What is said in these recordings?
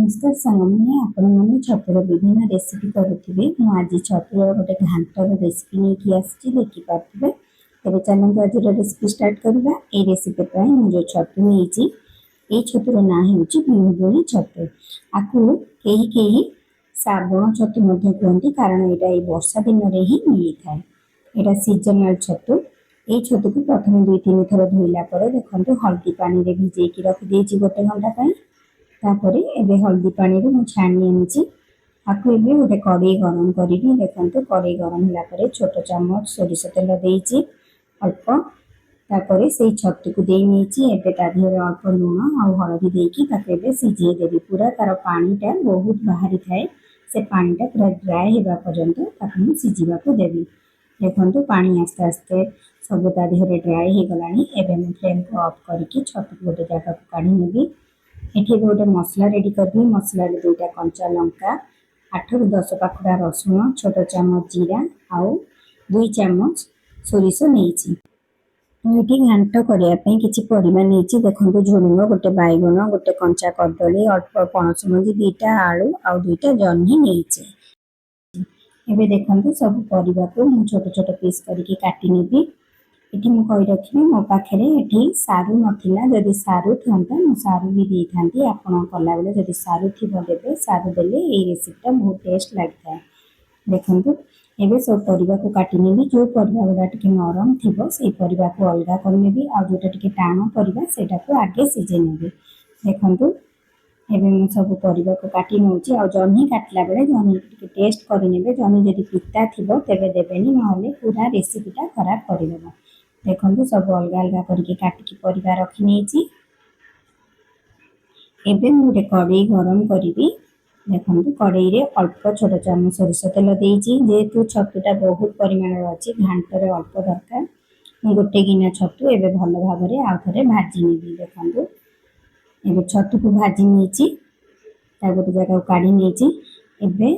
नमस्कार सांगने आपण मैंने छतुर विभिन्न रेसिपी करुवे मुझे छतुर गोटे घाटर रेसिपी नहीं आसी देखिपे तेरे चलते आज रेसिपी स्टार्ट करवा। ये रेसिपी मुझे छतु नहीं छतुर ना हूँ बिहुगुणी छतु। आपको कहीं श्रावण छतु कहते कारण यहाँ वर्षा दिन में ही मिली था। यहाँ सीजनाल छतु। ये छतु को प्रथम 2-3 थर धोला देखो हल्दी पानी में भिजेक रखिदे गोटे घंटा तापर एबे हल्दी पानी रू मु छाणी आनी आपको एबे गोटे कड़े गरम करी देखो कड़े गरम होला छोट चामच सोरिष तेल देइछि अल्प तापर से छतु को दे नहीं एबे ता देहरे अल्प लुण आ हळदी देकी ताके एबे सिझे देबी पूरा तार पानीटा बहुत बाहरी थाए से पानीटा पूरा ड्राए हेबा पर्यंत ताकू सिझिबा को देबी। देखो पानी आस्ते आस्ते सब ता देहरे ड्राए हे गलानी एबे मु फ्लेम को ऑफ करके छतु को गोटे जगह को काढी नेबी। एठी गोटे मसला रेडी करबी। मसला रे 2टा कंचा लंका 8 ରୁ 10 पाखुड़ा रसुण छोट चामच जीरा आउ 2 चामच सोरिष नहीं। ये घांट करने किसी परिमाण नहीं देखो झुड़ुंग गोटे बैगण गोटे कंचा कदली अल्प पणस मंजी 2टा आलू आउ 2टा जह्नी नहीं। एबे देखो सब परिबा को मु छोट छोट पीस करके काटी नेबी। ये मुझे कही रखी मो पाखे ये सारू नाला जदि सारू था मुझे सारू भी दे था आप कला बेले जदि सारू थी देवे सारू देले ये रेसिपीटा बहुत टेस्ट लगता है। देखो एबे सब परिबा को काटी नेबी। जो परिबा गुड़ा टिके नरम थिबो से परिबा को अलगा कर नेबी आ जोटा टिके टाण परिबा सेटा को आगे सिझे नेबी। देखो एबे मु सब परिबा को काटी नउची आ जह्नी काटला बेले जह्नी टिके टेस्ट करि नेबे। जह्नी जदि पिता थिबो तेबे देबेनी नहले पूरा रेसिपीटा खराब कर देबो। देखो सब अलग अलग करके काटिकी परिबा रखी नहीं। एबे मु गोटे कड़े गरम करी देखो कड़े रे अल्प छोट चामच सोरिष तेल देइछि जेहेतु छतुटा बहुत परिमाण अच्छी घांटर अल्प दरकार गोटे गिना छतु एबे भल भाव में आउ थे भाजी नेबी। देखो एबे छतु को भाजी नहीं गोटे जगह काढ़ी नहीं। एबे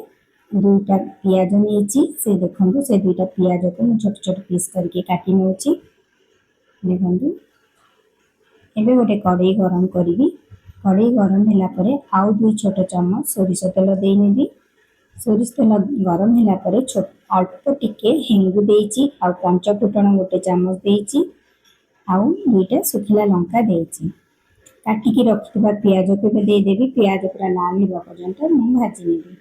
2टा पियाज नहीं से देखो से 2टा पियाज को मु छोट छोट पीस करके काटी नउछि। देखो एबे गोटे कड़े गरम करी कड़े गरम होला परे आउ 2 छोट चामच सोरिष तेल दे नेबी। सोरिष तेल गरम होला परे अल्प टिके हेंगु देइछि आउ पंच फुटण गोटे चामच देइछि आउ 2टा सुखिला लंका देइछि। काटिकी रखिबा पियाज को दे देबी। पियाज पूरा लाल हेबा पर्यंत मु भाजी नेबी।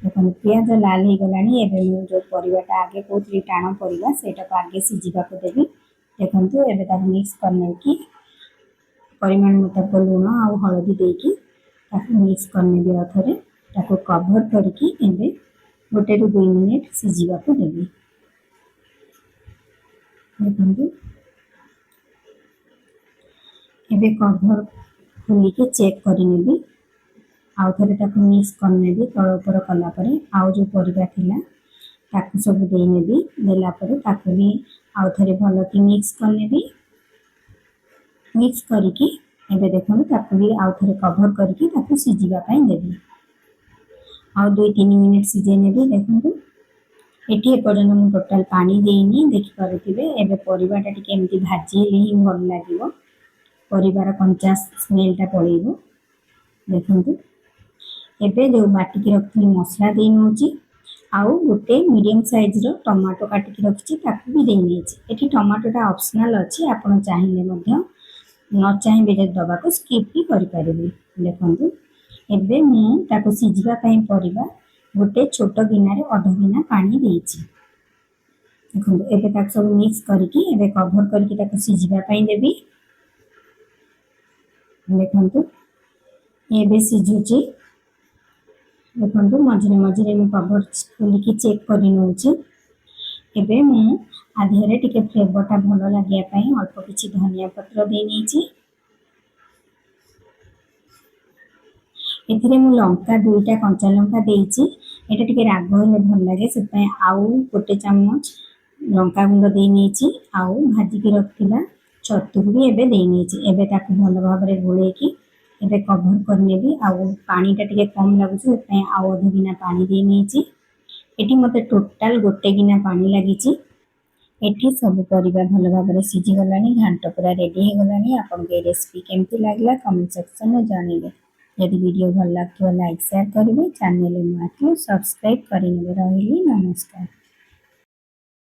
देखो पियाज लाल हो गलानी एबे मु जो परिबाटा आगे कहथि टाण परिबा सेटा को आगे सिझिबा को देबी। देखो एबे ताको मिक्स करने की परिमाण मुताबिक लुण आउ हळदी देकी ताको मिक्स करने भी अथरे ताको कवर करके एबे 1 ରୁ 2 मिनिट सिझिबा को देबी। देखो एबे कवर खोली के चेक करि नेबी आउ थे ताको मिक्स करने भी तल ऊपर कला परे आउ जो परिबा थिला ताको सब दे नेबी। देला परे ताको भी आउ थे भल कि मिक्स करने भी मिक्स करके एबे देखो ताको भी आउ थे कवर करके ताको सिझिबा पई देबी। आउ 2-3 मिनिट सिझे नेबी। देखो एठी एपर्यंत मु टोटल पानी देइनी देखि पारुथिबे। एबे परिबाटा टिके एमती भाजी हेले ही भल लागिवो परिबार कंचा स्मेलटा पळेइबो। देखो एबे जो बाटिकी रखी मसला दे नउची आउ गोटे मीडियम साइज रो टमाटो काटिकी रखी ताकू भी दे नेछि। एठी टमाटोटा ऑप्शनल अछि आपण चाहिए मध्य न चाहिए जे दबा को स्किप भी करि परिबे। देखो एबे मु ताको सिझिबा पई परिबा गोटे छोट गिना रे अध गिना पानी देइछि। देखो एबे ताको सब मिक्स करके एबे कवर करके ताको सिझिबा पई देबी। देखो एबे सिझुची। देखो मझे मझे मु कवर खोलिकी चेक कर नउछि। एबे मु आधेरे टिके फ्लेवरटा भल लागिया पई अल्प किछि धनिया पत्र दे नेछि। एथिरे मु लंका 2टा कंचा लंका देइछि। एटा टिके राग हेले भल लागे से पई आउ गोटे चामच लंका गुंड दे नेछि आउ भाजी के रखिला छतु भी एबे दे नेछि। एबे ताकू भल भाव में गोलेकी एबे कवर करने भी आउ पानीटा टिके कम लागुछि से आउ अध गिना पानी दे नेछि। एठी मते टोटल गोटे गिना पानी लागिछि। एठी सब परिबा भल भाव में सिझी गलानी घांट पूरा रेडी हो गलानी। आपन के रेसिपी केमती लागला कमेंट सेक्शन में जानिबे। यदि वीडियो भल लगे लाइक शेयर करेंगे चैनल नुआ सब्सक्राइब करने रही नमस्कार।